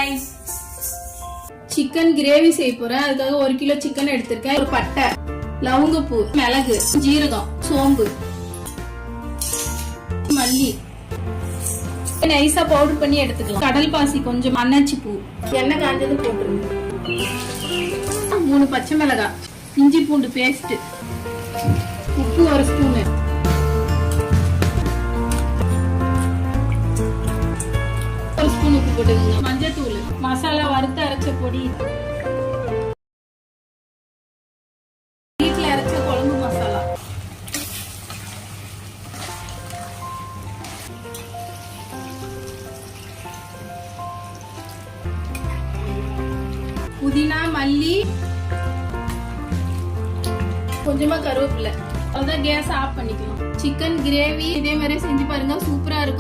guys. Chicken gravy செய்ய போறேன். அதுக்காக 1 கிலோ சிக்கன் எடுத்திருக்கேன். ஒரு பட்டை, லவங்கப்பூ, மிளகு, ஜீரகம், சோம்பு, மல்லி நைஸா பவுடர் பண்ணி எடுத்துக்கலாம். கடல் பாசி கொஞ்சம், அன்னாச்சி பூ, எண்ணெய் காஞ்சது போட்டுருங்க. 3 பச்சை மிளகாய், இஞ்சி பூண்டு பேஸ்ட், உப்பு 1 ஸ்பூன், உப்பு போட்டுக்கோங்க. மஞ்சத்தூள், மசாலா வறுத்து அரைச்ச பொடி, வீட்டுல அரைச்ச குழம்பு மசாலா, புதினா, மல்லி, கொஞ்சமா கருவேப்பிலை. அதான் கேஸ் ஆஃப் பண்ணிக்கலாம். சிக்கன் கிரேவி இதே மாதிரி செஞ்சு பாருங்க, சூப்பரா இருக்கும்.